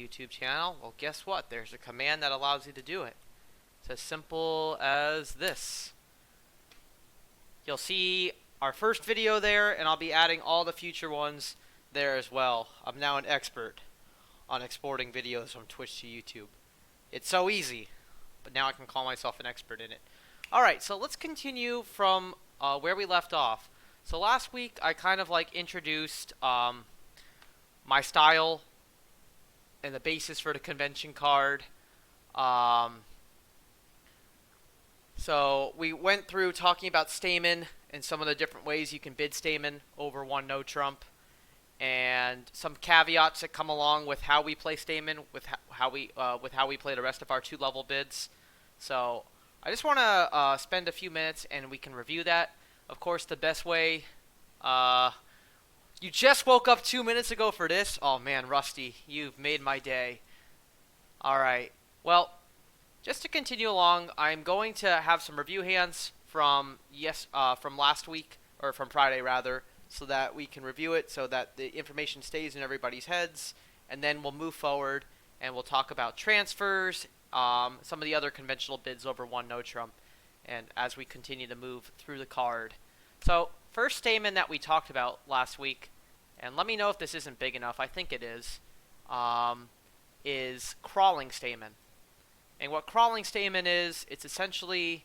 YouTube channel? Well, guess what? There's a command that allows you to do it. It's as simple as this. You'll see our first video there, and I'll be adding all the future ones there as well. I'm now an expert on exporting videos from Twitch to YouTube. It's so easy, but now I can call myself an expert in it. Alright, so let's continue from where we left off. So last week I kind of like introduced my style and the basis for the convention card. So we went through talking about Stayman and some of the different ways you can bid Stayman over one no trump, and some caveats that come along with how we play Stayman, with how we play the rest of our 2-level bids. So I just want to spend a few minutes and we can review that. Of course, the best way. You just woke up 2 minutes ago for this? Oh man, Rusty, you've made my day. Alright, well, just to continue along, I'm going to have some review hands from last week, or from Friday rather, so that we can review it, so that the information stays in everybody's heads, and then we'll move forward and we'll talk about transfers, some of the other conventional bids over one no trump, and as we continue to move through the card. So, first statement that we talked about last week, and let me know if this isn't big enough, I think it is Crawling Stayman. And what Crawling Stayman is, it's essentially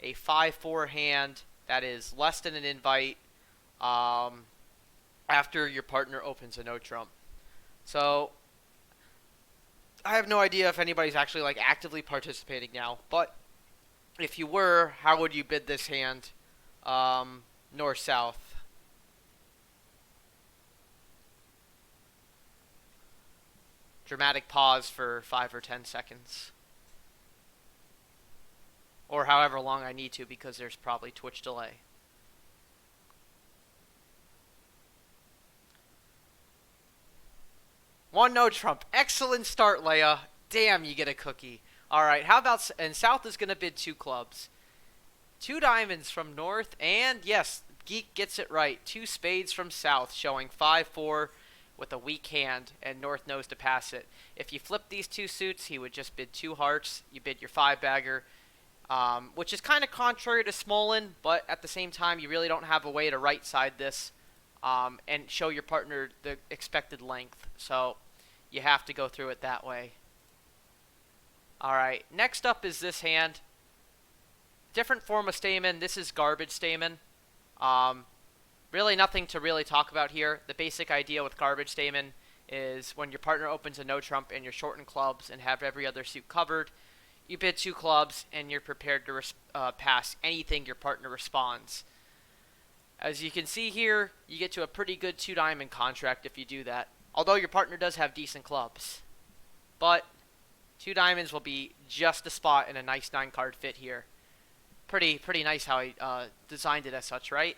a 5-4 hand that is less than an invite after your partner opens a no trump. So, I have no idea if anybody's actually like actively participating now, but if you were, how would you bid this hand north-south? Dramatic pause for 5 or 10 seconds. Or however long I need to, because there's probably Twitch delay. One no trump. Excellent start, Leia. Damn, you get a cookie. Alright, how about... And South is going to bid 2 clubs. 2 diamonds from North, and yes, Geek gets it right. 2 spades from South, showing 5-4 with a weak hand, and North knows to pass it. If you flip these 2 suits, he would just bid 2 hearts. You bid your 5-bagger, which is kind of contrary to Smolin, but at the same time, you really don't have a way to right-side this and show your partner the expected length. So you have to go through it that way. Alright, next up is this hand. Different form of Stayman. This is garbage Stayman. Really nothing to really talk about here. The basic idea with garbage Stayman is when your partner opens a no trump and you're short in clubs and have every other suit covered, you bid 2 clubs and you're prepared to pass anything your partner responds. As you can see here, you get to a pretty good 2-diamond contract if you do that. Although your partner does have decent clubs. But 2 diamonds will be just a spot in a nice 9-card fit here. Pretty nice how he designed it as such, right?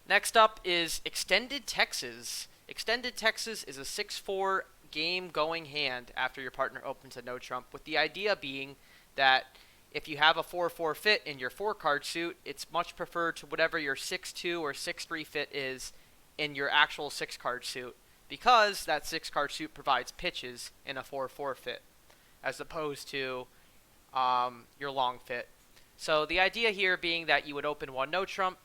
Next up is Extended Texas. Extended Texas is a 6-4 game-going hand after your partner opens a no trump, with the idea being that if you have a 4-4 fit in your 4-card suit, it's much preferred to whatever your 6-2 or 6-3 fit is in your actual 6-card suit, because that 6-card suit provides pitches in a 4-4 fit, as opposed to your long fit. So the idea here being that you would open one no trump,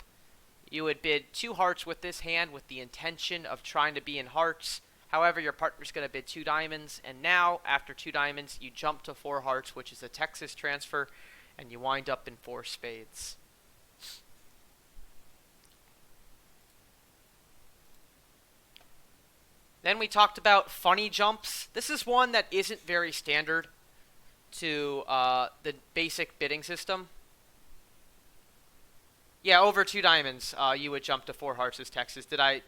you would bid 2 hearts with this hand with the intention of trying to be in hearts. However, your partner's going to bid 2 diamonds, and now, after 2 diamonds, you jump to 4 hearts, which is a Texas transfer, and you wind up in 4 spades. Then we talked about funny jumps. This is one that isn't very standard to the basic bidding system. Yeah, over 2 diamonds, you would jump to 4 hearts as Texas. Did I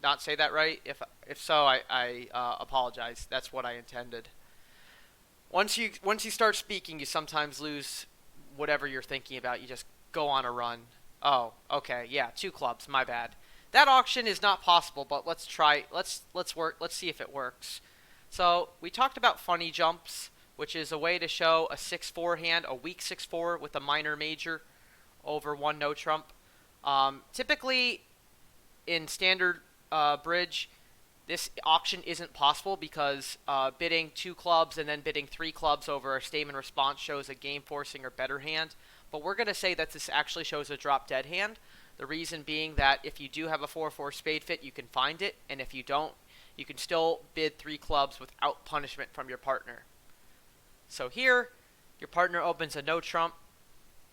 not say that right? If so, I apologize. That's what I intended. Once you start speaking, you sometimes lose whatever you're thinking about. You just go on a run. Oh, okay, yeah, 2 clubs. My bad. That auction is not possible, but let's try. Let's see if it works. So we talked about funny jumps, which is a way to show a 6-4 hand, a weak 6-4 with a minor major over one no trump. Typically, in standard bridge, this auction isn't possible because bidding 2 clubs and then bidding 3 clubs over a Stayman response shows a game forcing or better hand. But we're going to say that this actually shows a drop dead hand. The reason being that if you do have a 4-4 spade fit, you can find it. And if you don't, you can still bid 3 clubs without punishment from your partner. So here, your partner opens a no trump.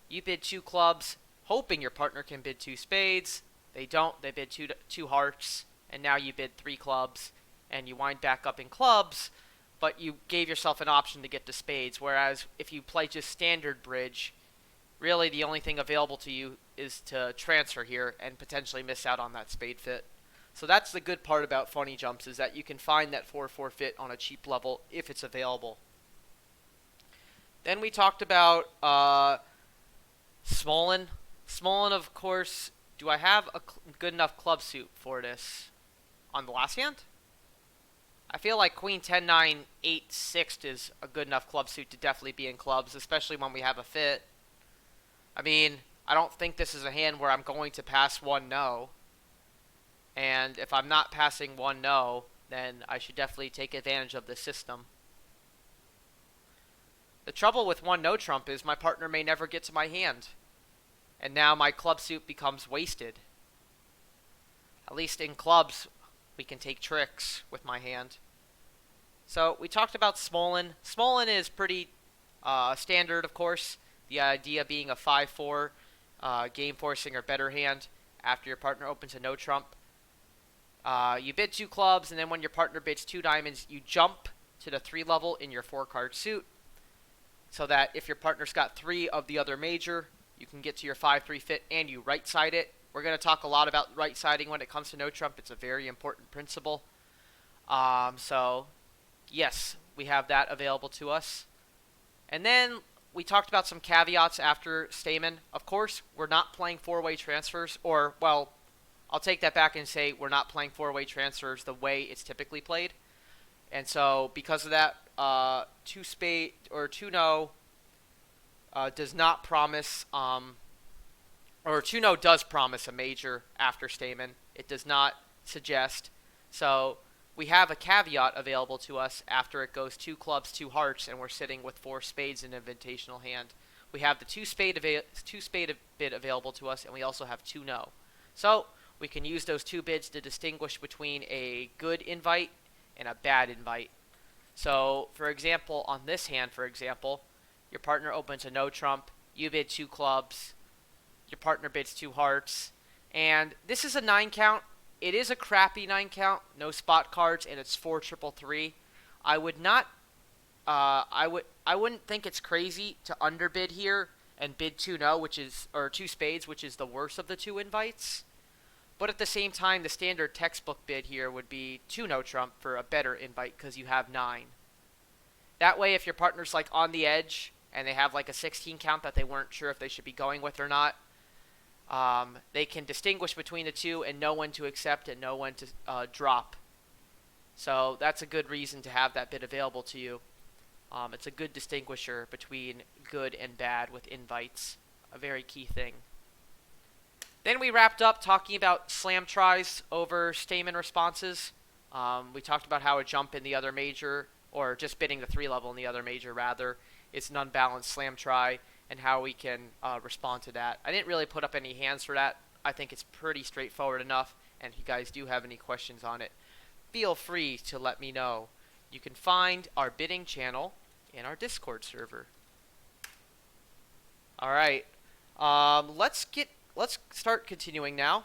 You bid 2 clubs, hoping your partner can bid 2 spades. They don't. They bid two hearts. And now you bid 3 clubs. And you wind back up in clubs. But you gave yourself an option to get to spades. Whereas if you play just standard bridge, really the only thing available to you is to transfer here and potentially miss out on that spade fit. So that's the good part about funny jumps, is that you can find that 4-4 fit on a cheap level if it's available. Then we talked about Smolin. Smolin, of course, do I have a good enough club suit for this on the last hand? I feel like Queen 10-9 8-6 is a good enough club suit to definitely be in clubs, especially when we have a fit. I mean, I don't think this is a hand where I'm going to pass 1 no. And if I'm not passing 1 no, then I should definitely take advantage of the system. The trouble with 1 no trump is my partner may never get to my hand. And now my club suit becomes wasted. At least in clubs, we can take tricks with my hand. So we talked about Smolin. Smolin is pretty standard, of course. The idea being a 5-4 game forcing or better hand after your partner opens a no trump. You bid 2 clubs, and then when your partner bids 2 diamonds, you jump to the 3 level in your 4-card suit, so that if your partner's got 3 of the other major, you can get to your 5-3 fit and you right side it. We're going to talk a lot about right siding when it comes to no trump. It's a very important principle. So yes, we have that available to us. And then we talked about some caveats after Stayman. Of course, we're not playing 4-way transfers, or, well, I'll take that back and say we're not playing 4-way transfers the way it's typically played. And so because of that, 2 spade or 2 no does not promise, or 2 no does promise a major after Stayman. It does not suggest. So we have a caveat available to us after it goes 2 clubs, 2 hearts, and we're sitting with 4 spades in an invitational hand. We have the 2 spade bid available to us, and we also have 2 no. So we can use those 2 bids to distinguish between a good invite and a bad invite. So, for example, on this hand, your partner opens a no trump, you bid 2 clubs, your partner bids 2 hearts, and this is a 9 count. It is a crappy 9 count, no spot cards, and it's 4-3-3. I wouldn't think it's crazy to underbid here and bid 2 no, or 2 spades, which is the worst of the 2 invites. But at the same time, the standard textbook bid here would be 2 no trump for a better invite because you have 9. That way, if your partner's like on the edge and they have like a 16 count that they weren't sure if they should be going with or not, they can distinguish between the 2 and know when to accept and know when to drop. So that's a good reason to have that bid available to you. It's a good distinguisher between good and bad with invites, a very key thing. Then we wrapped up talking about slam tries over Stayman responses. We talked about how a jump in the other major, or just bidding the 3 level in the other major rather, is an unbalanced slam try, and how we can respond to that. I didn't really put up any hands for that. I think it's pretty straightforward enough, and if you guys do have any questions on it, feel free to let me know. You can find our bidding channel in our Discord server. Alright, let's start continuing now.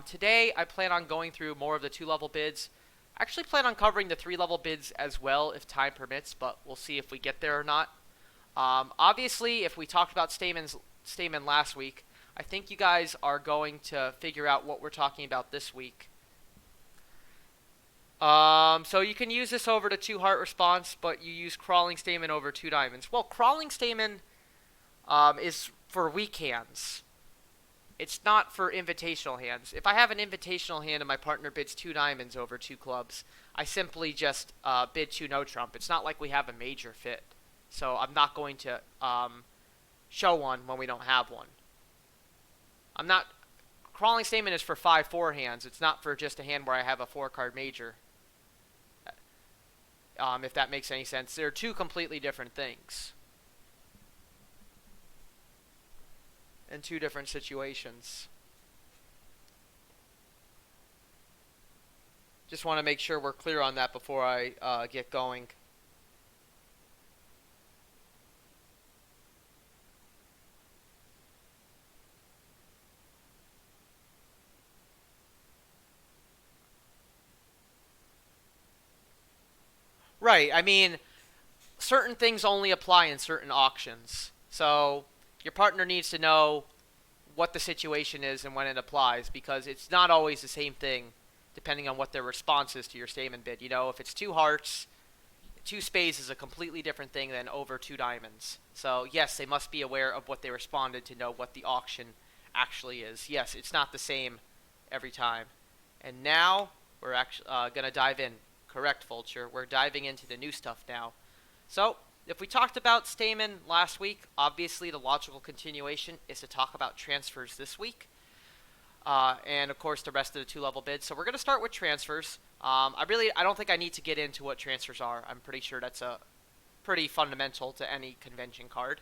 Today I plan on going through more of the 2-level bids. I actually plan on covering the 3-level bids as well if time permits, but we'll see if we get there or not. Obviously, if we talked about Stayman last week, I think you guys are going to figure out what we're talking about this week. So you can use this over the 2 heart response, but you use crawling Stayman over 2 diamonds. Well, crawling Stayman is for weak hands. It's not for invitational hands. If I have an invitational hand and my partner bids 2 diamonds over 2 clubs, I simply just bid 2 no trump. It's not like we have a major fit. So I'm not going to show one when we don't have one. Crawling Stayman is for 5-4 hands. It's not for just a hand where I have a 4-card major. if that makes any sense. They're two completely different things in two different situations. Just want to make sure we're clear on that before I get going. Right. I mean, certain things only apply in certain auctions. So your partner needs to know what the situation is and when it applies, because it's not always the same thing depending on what their response is to your statement bid. You know, if it's two hearts, two spades is a completely different thing than over two diamonds. So yes, they must be aware of what they responded to know what the auction actually is. Yes, it's not the same every time. And now we're actually going to dive in. Correct, Vulture. We're diving into the new stuff now. So, if we talked about Stayman last week, obviously the logical continuation is to talk about transfers this week. And of course the rest of the two-level bids. So we're going to start with transfers. I don't think I need to get into what transfers are. I'm pretty sure that's a pretty fundamental to any convention card.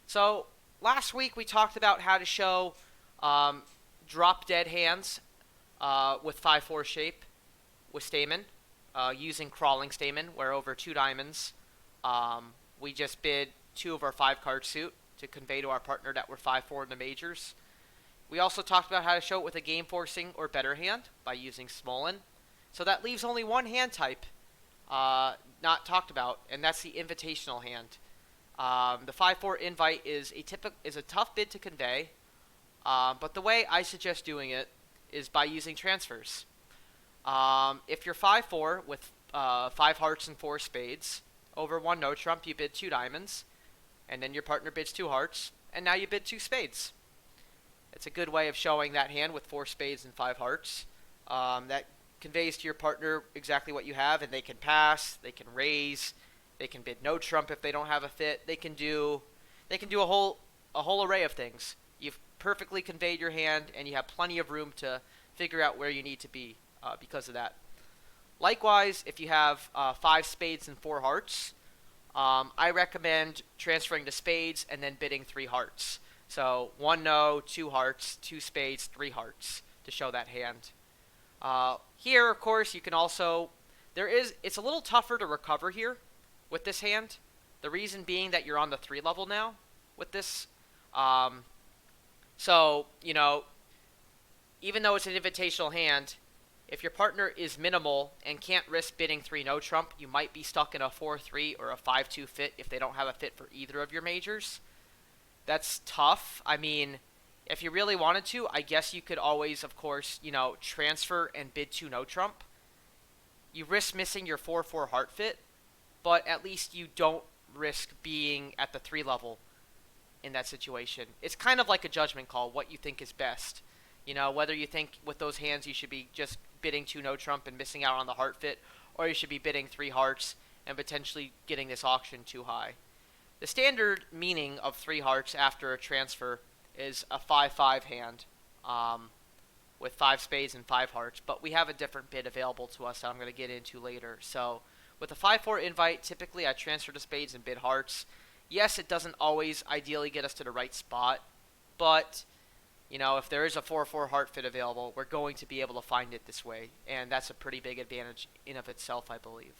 So last week we talked about how to show drop dead hands with 5-4 shape with Stayman, using crawling Stayman, where over two diamonds we just bid 2 of our 5-card suit to convey to our partner that we're 5-4 in the majors. We also talked about how to show it with a game forcing or better hand by using Smolin. So that leaves only one hand type not talked about, and that's the invitational hand. The 5-4 invite is a tough bid to convey, but the way I suggest doing it is by using transfers. If you're 5-4 with 5 hearts and 4 spades, over 1 no trump you bid 2 diamonds, and then your partner bids 2 hearts, and now you bid 2 spades. It's a good way of showing that hand with 4 spades and 5 hearts. That conveys to your partner exactly what you have, and they can pass, they can raise, they can bid no trump if they don't have a fit. They can do a whole array of things. You've perfectly conveyed your hand, and you have plenty of room to figure out where you need to be because of that. Likewise, if you have 5 spades and 4 hearts, I recommend transferring to spades and then bidding 3 hearts. So 1 no, 2 hearts, 2 spades, 3 hearts to show that hand. Here, of course, you can also... It's a little tougher to recover here with this hand. The reason being that you're on the 3 level now with this. So, you know, even though it's an invitational hand, if your partner is minimal and can't risk bidding 3 no trump, you might be stuck in a 4-3 or a 5-2 fit if they don't have a fit for either of your majors. That's tough. I mean, if you really wanted to, I guess you could always, of course, you know, transfer and bid 2 no trump. You risk missing your 4-4 heart fit, but at least you don't risk being at the 3 level in that situation. It's kind of like a judgment call, what you think is best. You know, whether you think with those hands you should be just bidding 2 no trump and missing out on the heart fit, or you should be bidding 3 hearts and potentially getting this auction too high. The standard meaning of 3 hearts after a transfer is a 5-5 hand with 5 spades and 5 hearts, but we have a different bid available to us that I'm going to get into later. So with a 5-4 invite, typically I transfer to spades and bid hearts. Yes, it doesn't always ideally get us to the right spot, but you know, if there is a 4-4 heart fit available, we're going to be able to find it this way, and that's a pretty big advantage in of itself, I believe.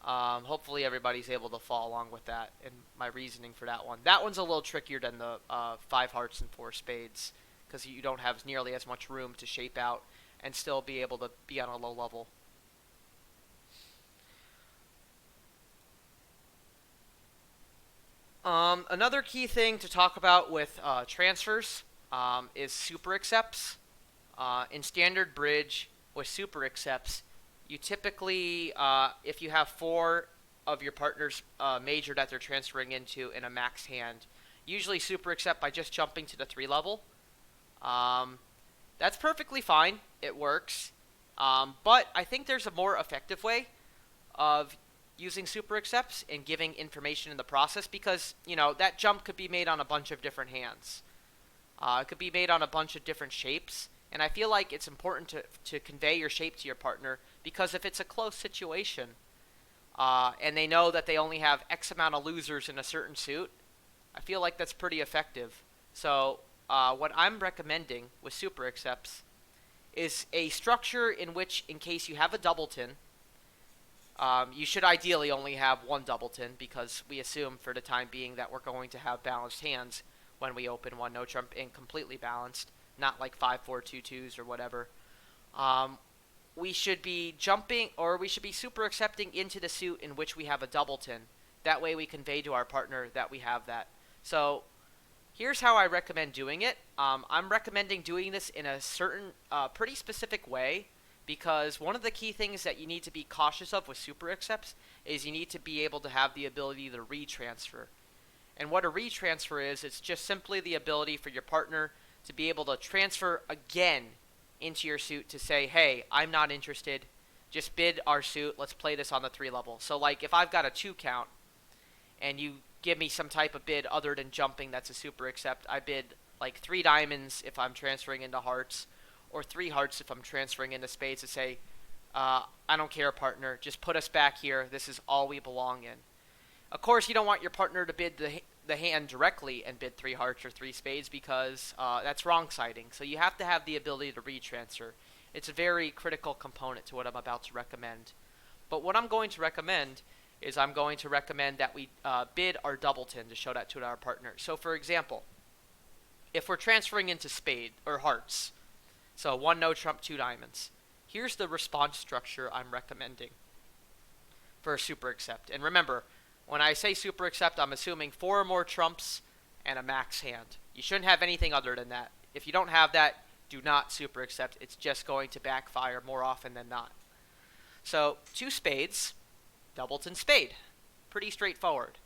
Hopefully everybody's able to follow along with that and my reasoning for that one. That one's a little trickier than the 5 hearts and 4 spades, because you don't have nearly as much room to shape out and still be able to be on a low level. Another key thing to talk about with transfers is super accepts. In standard bridge with super accepts, you typically, if you have 4 of your partner's major that they're transferring into in a max hand, usually super accept by just jumping to the 3 level. That's perfectly fine. It works. But I think there's a more effective way of using super accepts and giving information in the process, because, you know, that jump could be made on a bunch of different hands. It could be made on a bunch of different shapes, And I feel like it's important to convey your shape to your partner, because if it's a close situation, and they know that they only have X amount of losers in a certain suit, I feel like that's pretty effective. So what I'm recommending with super accepts is a structure in which, in case you have a doubleton, you should ideally only have one doubleton, because we assume for the time being that we're going to have balanced hands when we open one no trump and completely balanced, not like 5-4-2-2s or whatever. We should be jumping, or we should be super accepting into the suit in which we have a doubleton. That way we convey to our partner that we have that. So here's how I recommend doing it. I'm recommending doing this in a certain, pretty specific way, because one of the key things that you need to be cautious of with super accepts is you need to be able to have the ability to retransfer. And what a retransfer is, it's just simply the ability for your partner to be able to transfer again into your suit to say, hey, I'm not interested, just bid our suit, let's play this on the 3 level. So like if I've got a 2 count and you give me some type of bid other than jumping that's a super accept, I bid like 3 diamonds if I'm transferring into hearts, or 3 hearts if I'm transferring into spades, to say, I don't care, partner, just put us back here, this is all we belong in. Of course, you don't want your partner to bid the hand directly and bid 3 hearts or 3 spades, because that's wrong siding. So you have to have the ability to retransfer. It's a very critical component to what I'm about to recommend. But what I'm going to recommend is I'm going to recommend that we bid our doubleton to show that to our partner. So for example, if we're transferring into spade or hearts, so 1 no trump, 2 diamonds, here's the response structure I'm recommending for a super accept. And remember, when I say super accept, I'm assuming 4 or more trumps and a max hand. You shouldn't have anything other than that. If you don't have that, do not super accept. It's just going to backfire more often than not. So 2 spades, doubleton spade. Pretty straightforward.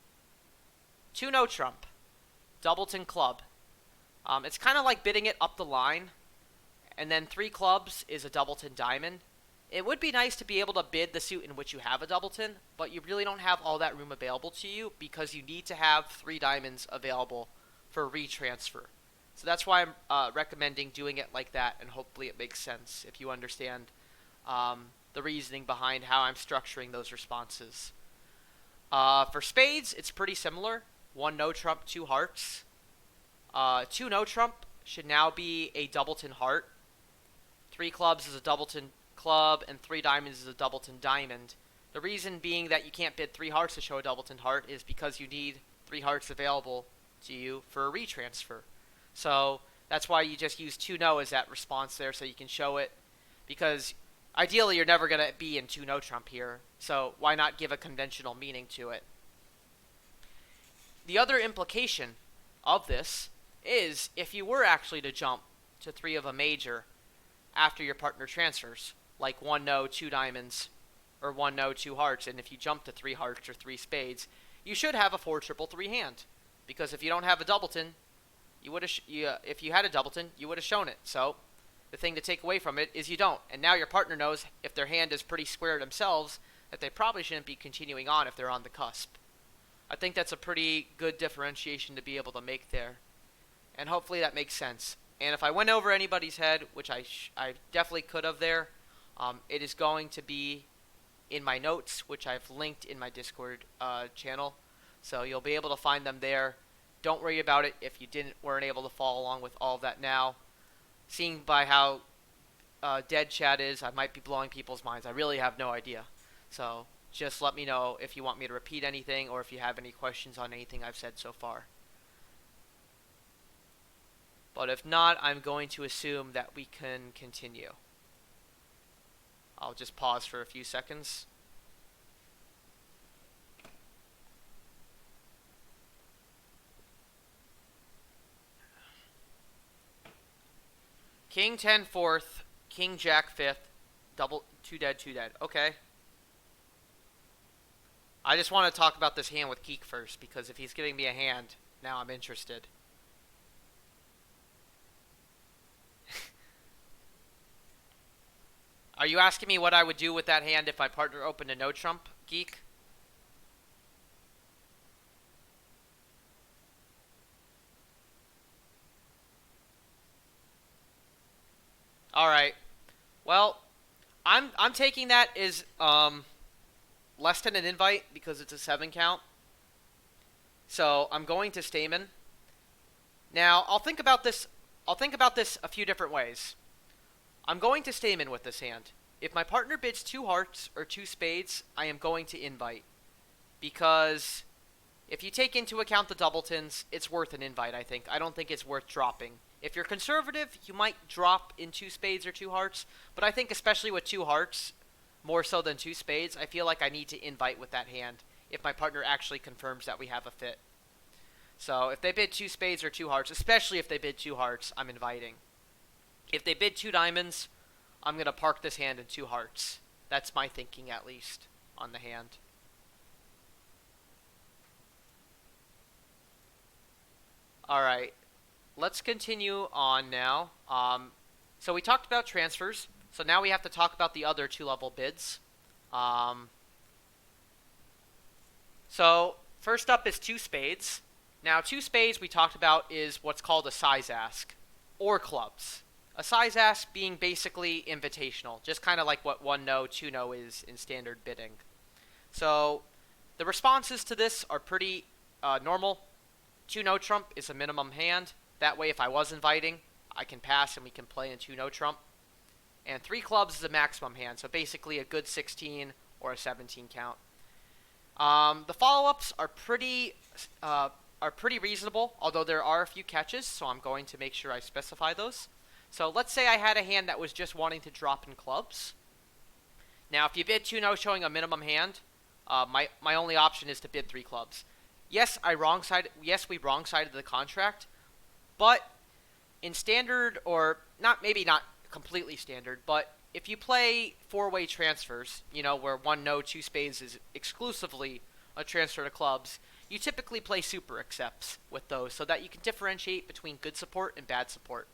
2 no trump, doubleton club. It's kind of like bidding it up the line. And then 3 clubs is a doubleton diamond. It would be nice to be able to bid the suit in which you have a doubleton, but you really don't have all that room available to you, because you need to have 3 diamonds available for retransfer. So that's why I'm recommending doing it like that, and hopefully it makes sense if you understand the reasoning behind how I'm structuring those responses. For spades, it's pretty similar. 1 no trump, 2 hearts. 2 no trump should now be a doubleton heart. 3 clubs is a doubleton club, and 3 diamonds is a doubleton diamond. The reason being that you can't bid 3 hearts to show a doubleton heart is because you need 3 hearts available to you for a retransfer. So that's why you just use 2 no as that response there, so you can show it, because ideally you're never going to be in 2 no trump here, so why not give a conventional meaning to it? The other implication of this is if you were actually to jump to 3 of a major after your partner transfers, like 1 no, 2 diamonds, or 1 no, 2 hearts, and if you jump to 3 hearts or 3 spades, you should have a 4-3-3 hand, because if you don't have a doubleton, you would have if you had a doubleton, you would have shown it. So the thing to take away from it is you don't, and now your partner knows, if their hand is pretty square themselves, that they probably shouldn't be continuing on if they're on the cusp. I think that's a pretty good differentiation to be able to make there, and hopefully that makes sense. And if I went over anybody's head, which I definitely could have there, it is going to be in my notes, which I've linked in my Discord channel. So you'll be able to find them there. Don't worry about it if you weren't able to follow along with all of that now. Seeing by how dead chat is, I might be blowing people's minds. I really have no idea. So just let me know if you want me to repeat anything, or if you have any questions on anything I've said so far. But if not, I'm going to assume that we can continue. I'll just pause for a few seconds. King 10 fourth, King Jack 5th, double 2 dead, 2 dead. Okay. I just want to talk about this hand with Geek first, because if he's giving me a hand, now I'm interested. Are you asking me what I would do with that hand if my partner opened a no trump, Geek? All right. Well, I'm taking that as less than an invite because it's a 7 count. So I'm going to Stamen. Now I'll think about this. I'll think about this a few different ways. I'm going to Stamen with this hand. If my partner bids 2 hearts or 2 spades, I am going to invite. Because if you take into account the doubletons, it's worth an invite, I think. I don't think it's worth dropping. If you're conservative, you might drop in 2 spades or 2 hearts, but I think especially with 2 hearts, more so than 2 spades, I feel like I need to invite with that hand if my partner actually confirms that we have a fit. So if they bid 2 spades or 2 hearts, especially if they bid 2 hearts, I'm inviting. If they bid 2 diamonds, I'm going to park this hand in 2 hearts. That's my thinking, at least, on the hand. Alright, let's continue on now. So we talked about transfers, so now we have to talk about the other 2-level bids. So first up is 2 spades. Now 2 spades we talked about is what's called a size ask, or clubs. A size ask being basically invitational, just kind of like what 1 no, 2 no is in standard bidding. So the responses to this are pretty normal. 2 no trump is a minimum hand. That way if I was inviting, I can pass and we can play in 2 no trump. And 3 clubs is a maximum hand, so basically a good 16 or a 17 count. The follow-ups are pretty reasonable, although there are a few catches, so I'm going to make sure I specify those. So let's say I had a hand that was just wanting to drop in clubs. Now, if you bid 2 no showing a minimum hand, my only option is to bid 3 clubs. Yes, we wrong-sided the contract, but in standard, or maybe not completely standard, but if you play 4-way transfers, where 1 no, 2 spades is exclusively a transfer to clubs, you typically play super accepts with those so that you can differentiate between good support and bad support.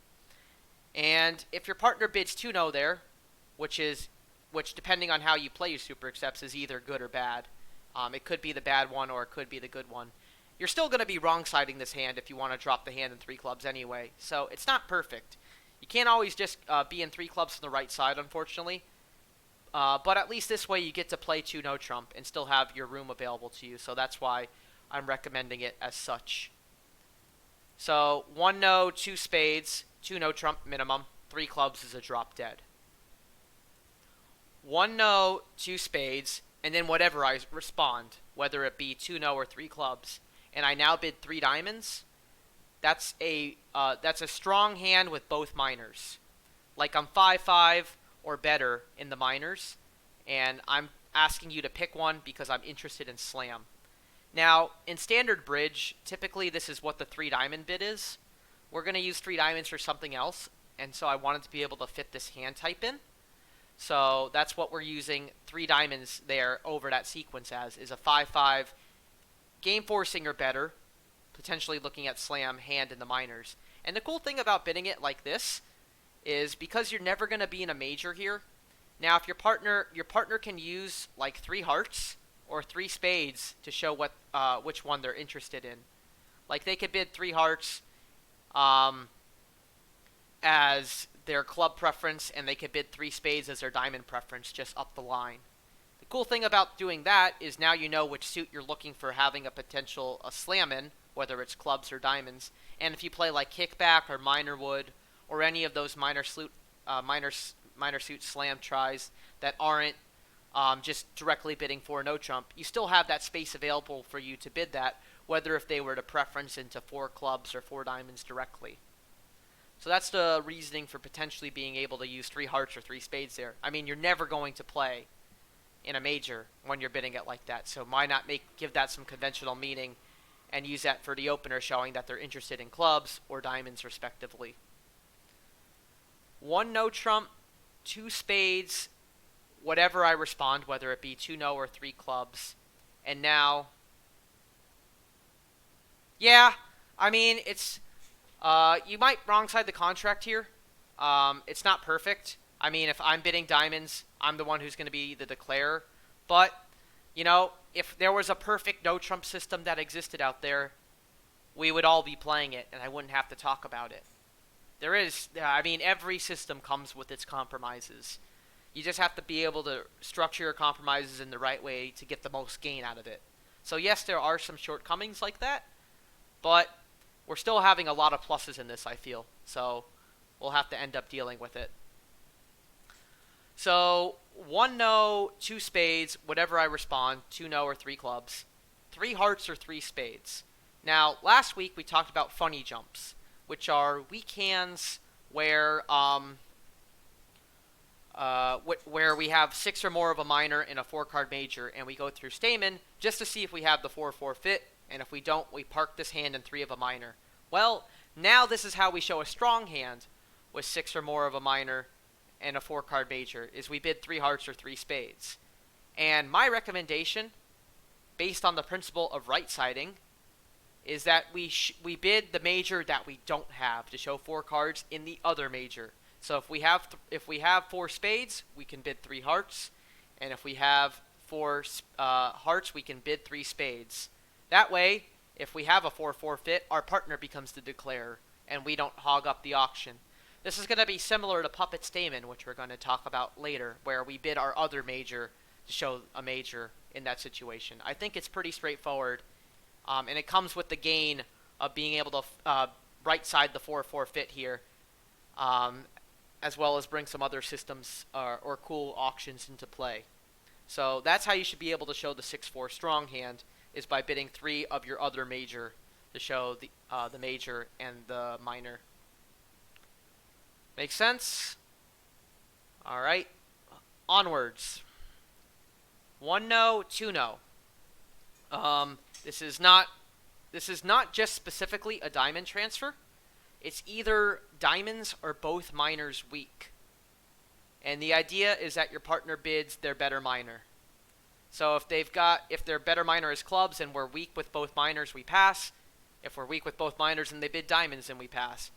And if your partner bids 2 no there, which depending on how you play your super accepts is either good or bad. It could be the bad one or it could be the good one. You're still going to be wrong-siding this hand if you want to drop the hand in 3 clubs anyway, so it's not perfect. You can't always just be in 3 clubs from the right side, unfortunately. But at least this way you get to play 2 no trump and still have your room available to you, so that's why I'm recommending it as such. So 1 no, 2 spades, 2 no trump minimum, 3 clubs is a drop dead. 1 no, 2 spades, and then whatever I respond, whether it be 2 no or 3 clubs, and I now bid 3 diamonds, that's a strong hand with both minors. Like I'm 5-5 or better in the minors, and I'm asking you to pick one because I'm interested in slam. Now, in standard bridge, typically this is what the 3 diamond bid is. We're going to use 3 diamonds for something else, and so I wanted to be able to fit this hand type in. So that's what we're using 3 diamonds there over that sequence as, is a 5-5 game forcing or better, potentially looking at slam hand in the minors. And the cool thing about bidding it like this is because you're never going to be in a major here. Now if your partner can use like 3 hearts or 3 spades to show which one they're interested in. Like they could bid 3 hearts as their club preference, and they could bid 3 spades as their diamond preference just up the line. The cool thing about doing that is now you know which suit you're looking for having a slam in, whether it's clubs or diamonds. And if you play like kickback or minor wood or any of those minor suit slam tries that aren't just directly bidding for no trump, you still have that space available for you to bid that, whether if they were to preference into 4 clubs or 4 diamonds directly. So that's the reasoning for potentially being able to use 3 hearts or 3 spades there. I mean, you're never going to play in a major when you're bidding it like that, so why not give that some conventional meaning and use that for the opener, showing that they're interested in clubs or diamonds respectively. 1 no trump, 2 spades, whatever I respond, whether it be 2 no or 3 clubs. And now, yeah, I mean, it's you might wrong side the contract here. It's not perfect. I mean, if I'm bidding diamonds, I'm the one who's going to be the declarer. But, if there was a perfect no-trump system that existed out there, we would all be playing it, and I wouldn't have to talk about it. There is. I mean, every system comes with its compromises. You just have to be able to structure your compromises in the right way to get the most gain out of it. So yes, there are some shortcomings like that, but we're still having a lot of pluses in this, I feel. So we'll have to end up dealing with it. So 1 no, 2 spades, whatever I respond, 2 no or 3 clubs, 3 hearts or 3 spades. Now, last week we talked about funny jumps, which are weak hands where where we have 6 or more of a minor in a 4-card major, and we go through Stayman just to see if we have the 4-4 fit, and if we don't, we park this hand in 3 of a minor. Well, now this is how we show a strong hand with 6 or more of a minor and a 4-card major, is we bid 3 hearts or 3 spades. And my recommendation, based on the principle of right-siding, is that we bid the major that we don't have to show 4 cards in the other major. So if we have 4 spades, we can bid 3 hearts, and if we have 4 hearts, we can bid 3 spades. That way, if we have a 4-4 fit, our partner becomes the declarer, and we don't hog up the auction. This is going to be similar to Puppet Stayman, which we're going to talk about later, where we bid our other major to show a major in that situation. I think it's pretty straightforward, and it comes with the gain of being able to right side the 4-4 fit here, as well as bring some other systems or cool auctions into play. So that's how you should be able to show the 6-4 strong hand, is by bidding 3 of your other major to show the major and the minor. Make sense? All right. Onwards. 1 no, 2 no. This is not just specifically a diamond transfer. It's either diamonds or both minors weak. And the idea is that your partner bids their better minor. So if their better minor is clubs and we're weak with both minors, we pass. If we're weak with both minors and they bid diamonds, then we pass.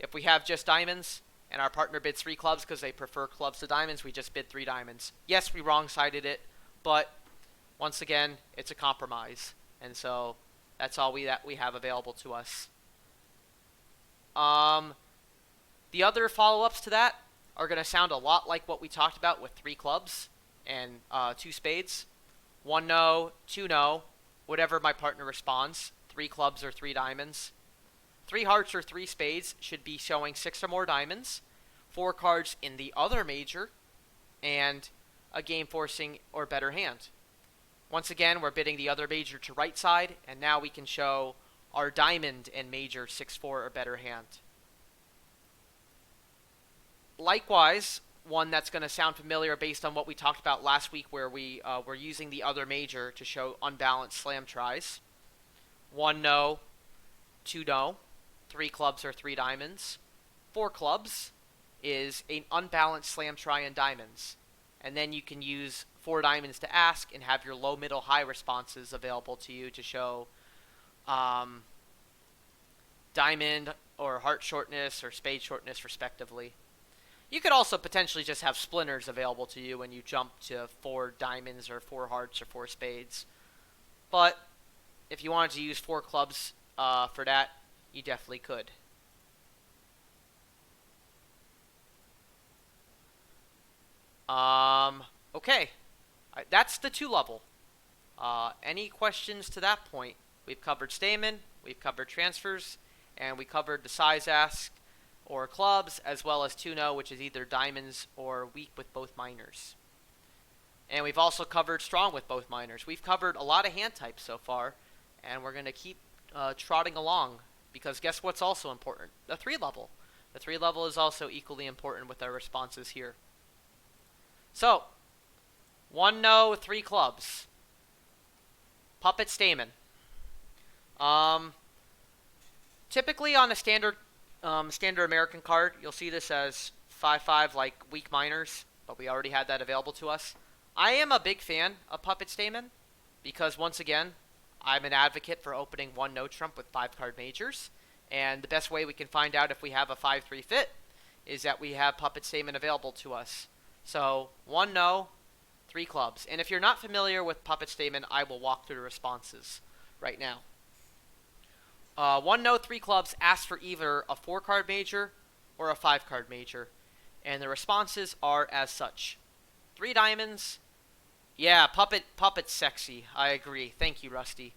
If we have just diamonds and our partner bids 3 clubs because they prefer clubs to diamonds, we just bid 3 diamonds. Yes, we wrong-sided it, but once again, it's a compromise. And so that's all we have available to us. The other follow-ups to that are going to sound a lot like what we talked about with 3 clubs and 2 spades. 1 no, 2 no, whatever my partner responds, 3 clubs or 3 diamonds. 3 hearts or 3 spades should be showing 6 or more diamonds, 4 cards in the other major, and a game forcing or better hand. Once again, we're bidding the other major to right side, and now we can show our diamond and major 6-4 or better hand. Likewise, one that's going to sound familiar based on what we talked about last week, where we were using the other major to show unbalanced slam tries. 1 no, 2 no, 3 clubs or 3 diamonds. 4 clubs is an unbalanced slam try in diamonds. And then you can use 4 diamonds to ask and have your low, middle, high responses available to you to show diamond or heart shortness or spade shortness respectively. You could also potentially just have splinters available to you when you jump to 4 diamonds or 4 hearts or 4 spades. But if you wanted to use 4 clubs for that, you definitely could. Okay. That's the 2 level. Any questions to that point? We've covered Stayman, we've covered transfers, and we covered the size ask or clubs, as well as 2 no, which is either diamonds or weak with both minors. And we've also covered strong with both minors. We've covered a lot of hand types so far, and we're going to keep trotting along, because guess what's also important? The 3 level. The 3 level is also equally important with our responses here. So, 1 no, 3 clubs. Puppet Stayman. Typically on a standard American card, you'll see this as 5-5 like weak minors, but we already had that available to us. I am a big fan of Puppet Stayman because, once again, I'm an advocate for opening 1 no trump with 5-card majors, and the best way we can find out if we have a 5-3 fit is that we have Puppet Stayman available to us. So 1 no, 3 clubs. And if you're not familiar with Puppet Stayman, I will walk through the responses right now. 1 no, 3 clubs asks for either a 4-card major or a 5-card major? And the responses are as such. 3 diamonds. Yeah, puppet's sexy. I agree. Thank you, Rusty.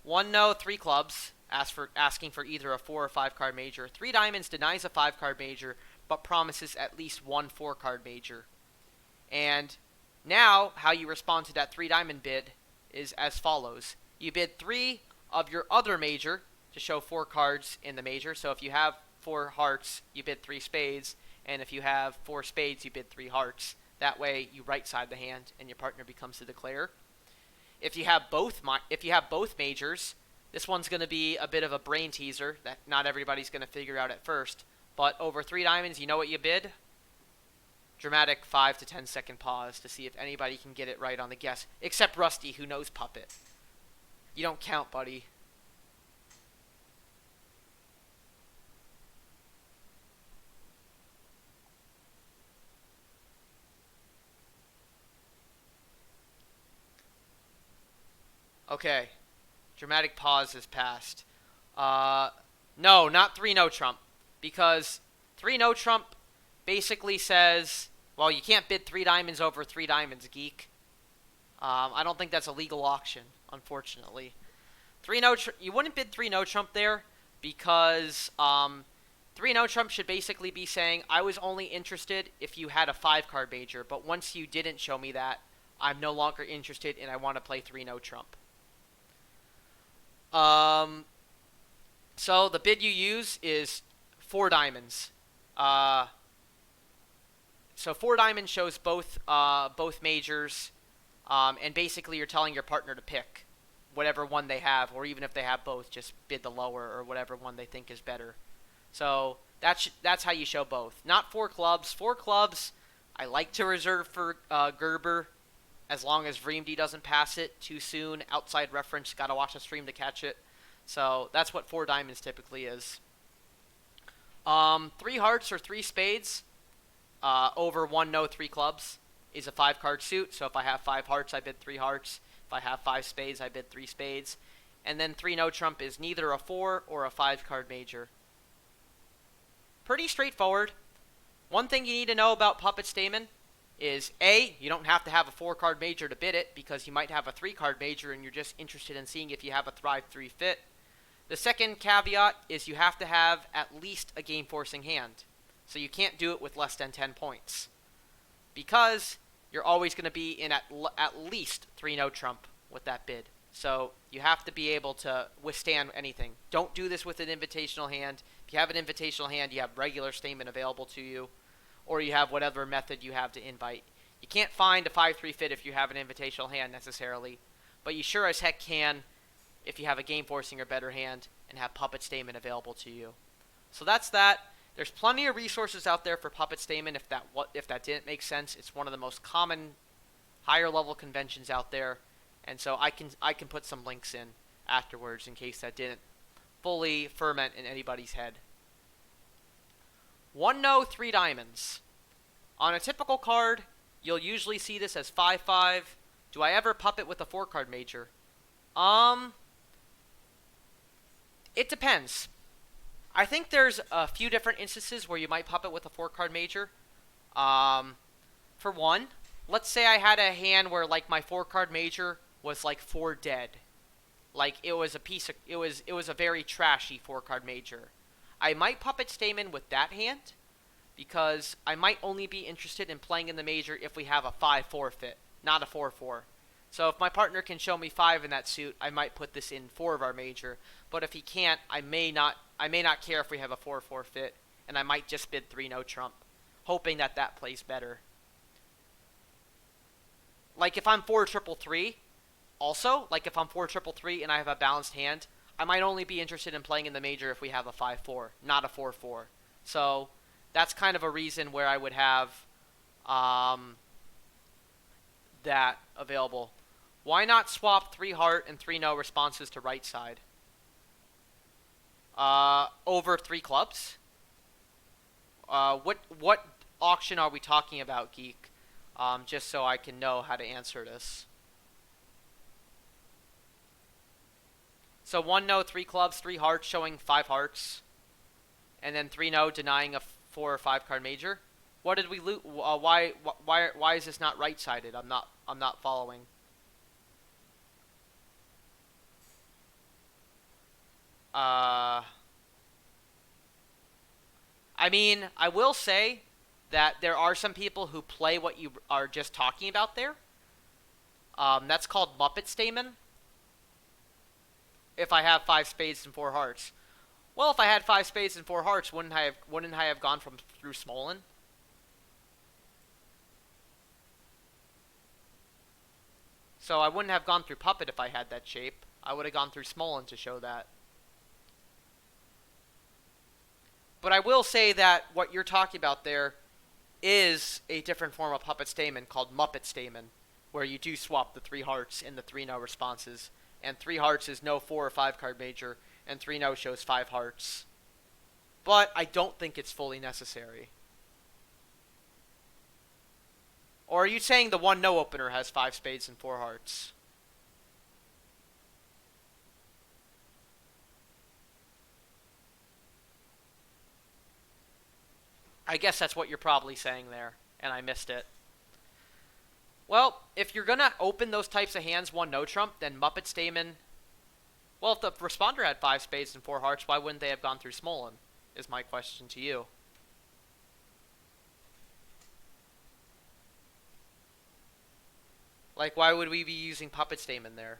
1 no, 3 clubs. Asking for either a 4 or 5-card major. 3 diamonds denies a 5-card major, but promises at least 1 4-card major. And now, how you respond to that 3 diamond bid is as follows. You bid 3 of your other major to show 4 cards in the major. So if you have 4 hearts, you bid 3 spades. And if you have 4 spades, you bid 3 hearts. That way, you right side the hand, and your partner becomes the declarer. If you have both majors, this one's going to be a bit of a brain teaser that not everybody's going to figure out at first. But over 3 diamonds, you know what you bid? Dramatic 5 to 10 second pause to see if anybody can get it right on the guess, except Rusty, who knows puppet. You don't count, buddy. Okay. Dramatic pause has passed. No, not 3 no trump. Because 3 no trump basically says, well, you can't bid 3 diamonds over 3 diamonds, geek. I don't think that's a legal auction, unfortunately. You wouldn't bid 3 no trump there because 3 no trump should basically be saying, I was only interested if you had a 5-card major, but once you didn't show me that, I'm no longer interested and I want to play 3 no trump. So the bid you use is 4 diamonds. So 4 diamonds shows both majors, and basically you're telling your partner to pick whatever one they have, or even if they have both, just bid the lower or whatever one they think is better. So that's how you show both. Not 4 clubs. 4 clubs, I like to reserve for Gerber, as long as Vreemd doesn't pass it too soon. Outside reference, gotta watch the stream to catch it. So that's what 4 diamonds typically is. 3 hearts or 3 spades over 1 no 3 clubs is a 5-card suit. So if I have 5 hearts, I bid 3 hearts. If I have 5 spades, I bid 3 spades. And then 3 no trump is neither a 4 or a 5-card major. Pretty straightforward. One thing you need to know about Puppet Stayman is A, you don't have to have a 4-card major to bid it because you might have a 3-card major and you're just interested in seeing if you have a Thrive 3 fit. The second caveat is you have to have at least a game-forcing hand. So you can't do it with less than 10 points. Because you're always going to be in at least 3 no trump with that bid. So you have to be able to withstand anything. Don't do this with an invitational hand. If you have an invitational hand, you have regular Stayman available to you, or you have whatever method you have to invite. You can't find a 5-3 fit if you have an invitational hand necessarily, but you sure as heck can if you have a game forcing or better hand and have Puppet Stayman available to you. So that's that. There's plenty of resources out there for Puppet Stayman if that didn't make sense. It's one of the most common higher level conventions out there, and so I can put some links in afterwards in case that didn't fully ferment in anybody's head. 1 no 3 diamonds. On a typical card, you'll usually see this as 5-5. Do I ever puppet with a 4-card major? It depends. I think there's a few different instances where you might puppet with a 4-card major. For one, let's say I had a hand where like my 4-card major was like 4 dead. Like it was a very trashy 4-card major. I might puppet Stayman with that hand because I might only be interested in playing in the major if we have a 5-4 fit, not a 4-4. So if my partner can show me 5 in that suit, I might put this in 4 of our major. But if he can't, I may not care if we have a 4-4 fit, and I might just bid 3 no trump, hoping that plays better. Like if I'm 4-3-3, also, like if I'm 4-3-3 and I have a balanced hand, I might only be interested in playing in the major if we have a 5-4, not a 4-4. So that's kind of a reason where I would have that available. Why not swap 3 heart and 3 no responses to right side? Over 3 clubs? What auction are we talking about, Geek? Just so I can know how to answer this. So 1 no 3 clubs, 3 hearts showing 5 hearts, and then 3 no denying a 4 or 5 card major. What did we lose? Why is this not right sided? I'm not following. Uh, I mean, I will say that there are some people who play what you are just talking about there. That's called Muppet Stamen. If I have 5 spades and 4 hearts. Well, if I had 5 spades and 4 hearts, wouldn't I have gone through Smolin? So I wouldn't have gone through Puppet if I had that shape. I would have gone through Smolin to show that. But I will say that what you're talking about there is a different form of Puppet Stamen called Muppet Stamen, where you do swap the 3 hearts in the 3 no responses. And 3 hearts is no 4 or 5 card major, and 3 no shows 5 hearts. But I don't think it's fully necessary. Or are you saying the 1 no opener has 5 spades and 4 hearts? I guess that's what you're probably saying there, and I missed it. Well, if you're going to open those types of hands 1 no trump, then Muppet Stamen... Well, if the responder had 5 spades and 4 hearts, why wouldn't they have gone through Smolin, is my question to you. Like, why would we be using Puppet Stamen there?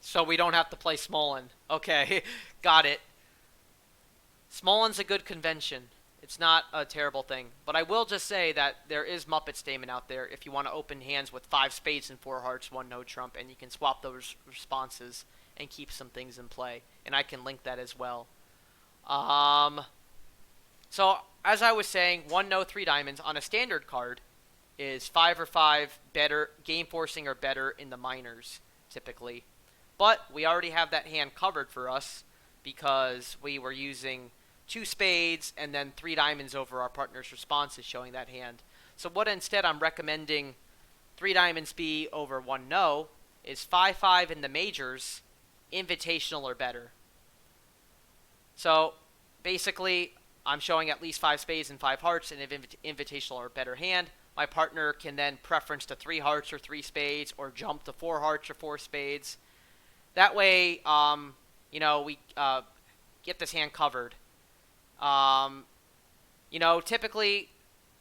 So we don't have to play Smolin. Okay, got it. Smolin's a good convention. It's not a terrible thing. But I will just say that there is Muppet Stamen out there if you want to open hands with 5 spades and 4 hearts, 1 no trump, and you can swap those responses and keep some things in play. And I can link that as well. So, as I was saying, 1 no 3 diamonds on a standard card is 5 or 5 better, game forcing or better in the minors, typically. But we already have that hand covered for us because we were using 2 spades and then 3 diamonds over our partner's responses showing that hand. So what instead I'm recommending 3 diamonds be over 1 no is 5-5 in the majors, invitational or better. So basically I'm showing at least 5 spades and 5 hearts and invitational or better hand. My partner can then preference to 3 hearts or 3 spades or jump to 4 hearts or 4 spades. That way, we get this hand covered. Typically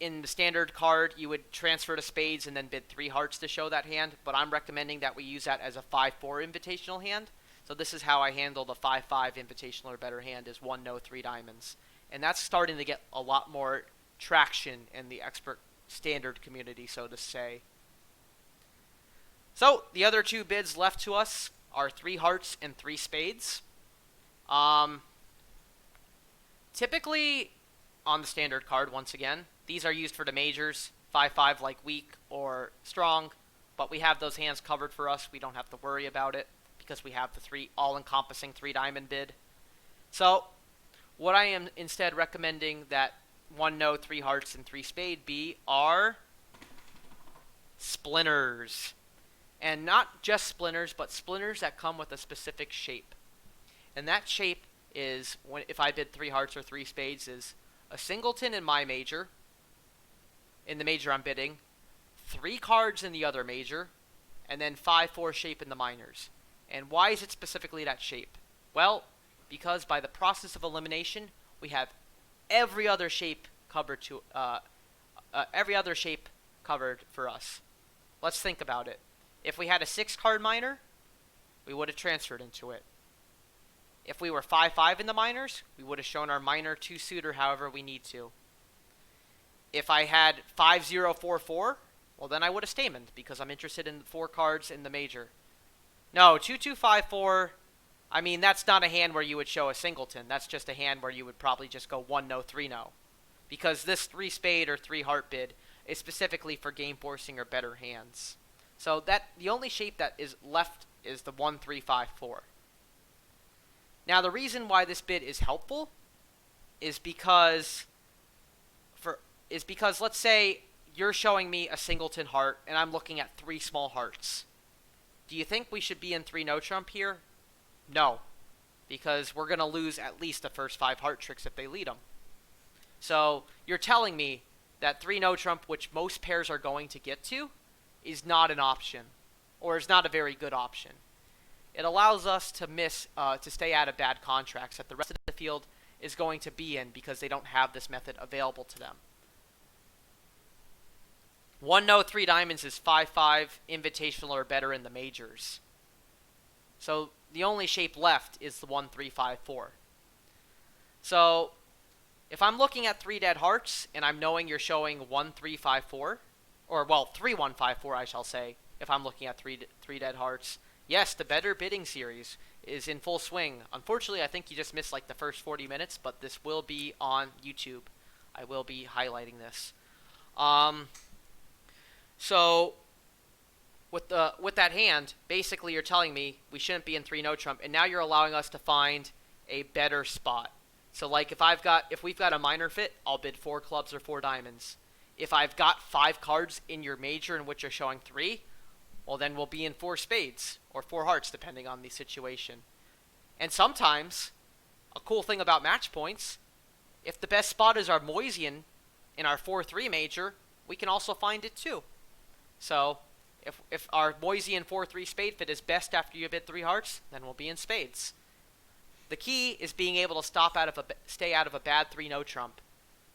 in the standard card, you would transfer to spades and then bid 3 hearts to show that hand, but I'm recommending that we use that as a 5-4 invitational hand. So this is how I handle the 5-5 invitational or better hand is 1 no 3 diamonds. And that's starting to get a lot more traction in the expert standard community, so to say. So the other 2 bids left to us are 3 hearts and 3 spades. Typically, on the standard card, once again, these are used for the majors, 5-5 like weak or strong, but we have those hands covered for us. We don't have to worry about it because we have the 3 all-encompassing 3 diamond bid. So, what I am instead recommending that 1 no, 3 hearts, and 3 spade be are splinters. And not just splinters, but splinters that come with a specific shape. And that shape is, if I bid 3 hearts or 3 spades, is a singleton in my major, in the major I'm bidding, 3 cards in the other major, and then 5-4 shape in the minors. And why is it specifically that shape? Well, because by the process of elimination, we have every other shape covered for us. Let's think about it. If we had a 6-card minor, we would have transferred into it. If we were 5-5 in the minors, we would have shown our minor 2-suitor however we need to. If I had 5-0-4-4, well then I would have stamened because I'm interested in 4 cards in the major. No, 2-2-5-4, I mean that's not a hand where you would show a singleton. That's just a hand where you would probably just go 1 no, 3 no. Because this 3 spade or 3 heart bid is specifically for game forcing or better hands. So that the only shape that is left is the 1-3-5-4. Now, the reason why this bid is helpful is because let's say you're showing me a singleton heart and I'm looking at 3 small hearts. Do you think we should be in 3 no trump here? No, because we're going to lose at least the first 5 heart tricks if they lead them. So you're telling me that 3 no trump, which most pairs are going to get to, is not an option, or is not a very good option. It allows us to stay out of bad contracts that the rest of the field is going to be in because they don't have this method available to them. 1 no 3 diamonds is 5-5 invitational or better in the majors. So the only shape left is the 1-3-5-4. So if I'm looking at 3 dead hearts and I'm knowing you're showing 1-3-5-4, or well 3-1-5-4 I shall say, if I'm looking at 3 dead hearts, yes, the better bidding series is in full swing. Unfortunately, I think you just missed like the first 40 minutes, but this will be on YouTube. I will be highlighting this. So with that hand, basically you're telling me we shouldn't be in 3 no trump, and now you're allowing us to find a better spot. So like if we've got a minor fit, I'll bid 4 clubs or 4 diamonds. If I've got 5 cards in your major in which you're showing 3, well then we'll be in 4 spades or 4 hearts depending on the situation. And sometimes, a cool thing about match points, if the best spot is our Moisian in our 4-3 major, we can also find it too. So if our Moisian 4-3 spade fit is best after you bid 3 hearts, then we'll be in spades. The key is being able to stay out of a bad 3 no trump.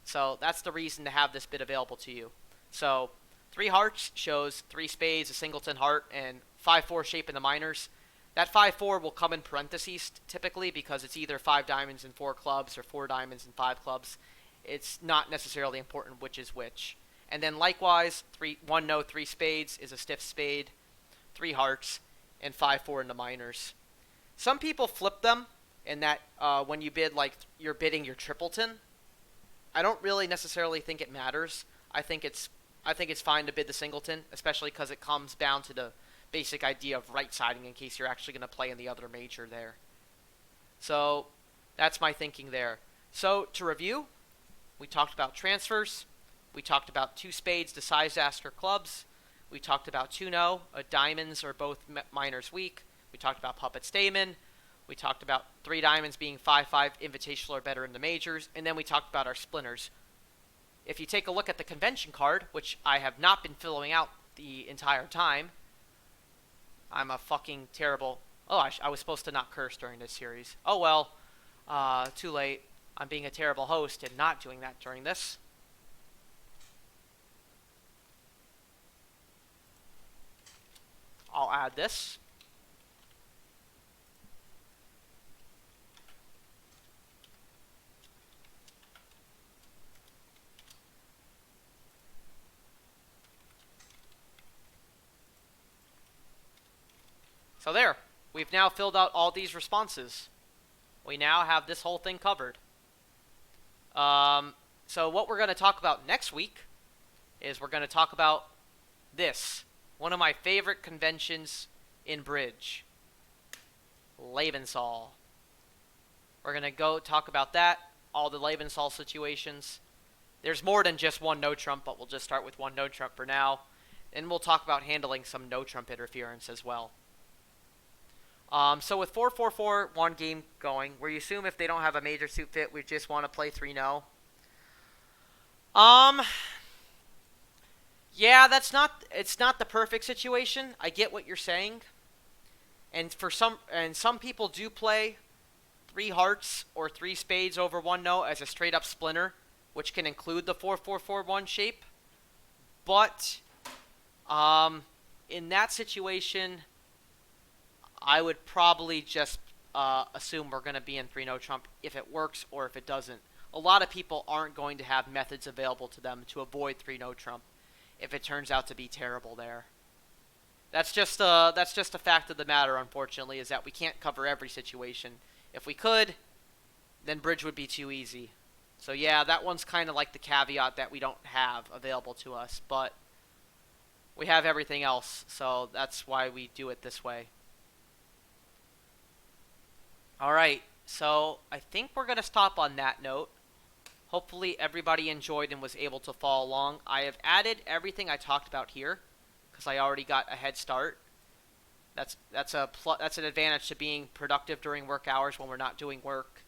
So that's the reason to have this bid available to you. So 3 hearts shows 3 spades, a singleton heart, and 5-4 shape in the minors. That 5-4 will come in parentheses typically because it's either 5 diamonds and 4 clubs or 4 diamonds and 5 clubs. It's not necessarily important which is which. And then likewise, 1 no 3 spades is a stiff spade, 3 hearts, and 5-4 in the minors. Some people flip them in that when you bid, like you're bidding your tripleton. I don't really necessarily think it matters. I think it's fine to bid the singleton, especially because it comes down to the basic idea of right-siding in case you're actually going to play in the other major there. So that's my thinking there. So to review, we talked about transfers. We talked about 2 spades to size ask or clubs. We talked about 2 no, diamonds or both minors weak. We talked about puppet stamen. We talked about 3 diamonds being 5-5 invitational or better in the majors. And then we talked about our splinters. If you take a look at the convention card, which I have not been filling out the entire time, I'm a fucking terrible... Oh, I was supposed to not curse during this series. Oh well, too late. I'm being a terrible host and not doing that during this. I'll add this. So there, we've now filled out all these responses. We now have this whole thing covered. So what we're going to talk about next week is we're going to talk about this. One of my favorite conventions in Bridge. Lebensal. We're going to go talk about that, all the Lebensal situations. There's more than just 1 no trump, but we'll just start with 1 no trump for now. And we'll talk about handling some no trump interference as well. So with 4-4-4, 1 game going, where you assume if they don't have a major suit fit, we just want to play 3-no. Yeah, it's not the perfect situation. I get what you're saying. And some people do play 3 hearts or 3 spades over 1 no as a straight up splinter, which can include the 4-4-4-1 shape. But in that situation, I would probably just assume we're going to be in 3 no trump if it works or if it doesn't. A lot of people aren't going to have methods available to them to avoid 3 no trump if it turns out to be terrible there. That's just a fact of the matter, unfortunately, is that we can't cover every situation. If we could, then Bridge would be too easy. So yeah, that one's kind of like the caveat that we don't have available to us, but we have everything else, so that's why we do it this way. Alright, So I think we're going to stop on that note. Hopefully everybody enjoyed and was able to follow along. I have added everything I talked about here because I already got a head start. That's an advantage to being productive during work hours when we're not doing work.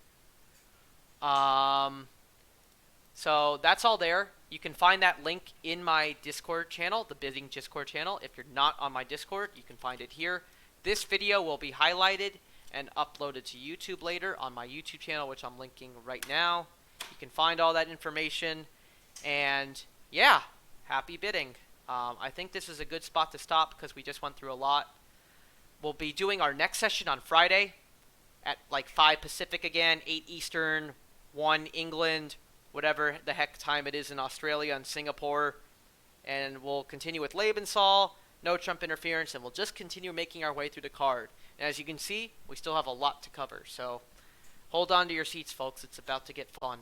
So that's all there. You can find that link in my Discord channel, the Bidding Discord channel. If you're not on my Discord, you can find it here. This video will be highlighted and uploaded to YouTube later on my YouTube channel, which I'm linking right now. You can find all that information. And yeah, happy bidding. I think this is a good spot to stop because we just went through a lot. We'll be doing our next session on Friday at like 5 Pacific again, 8 Eastern, 1 England, whatever the heck time it is in Australia and Singapore. And we'll continue with Lebensal, no Trump interference, and we'll just continue making our way through the card. And as you can see, we still have a lot to cover. So hold on to your seats, folks. It's about to get fun.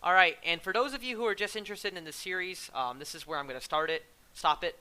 All right, and for those of you who are just interested in the series, this is where I'm going to stop it.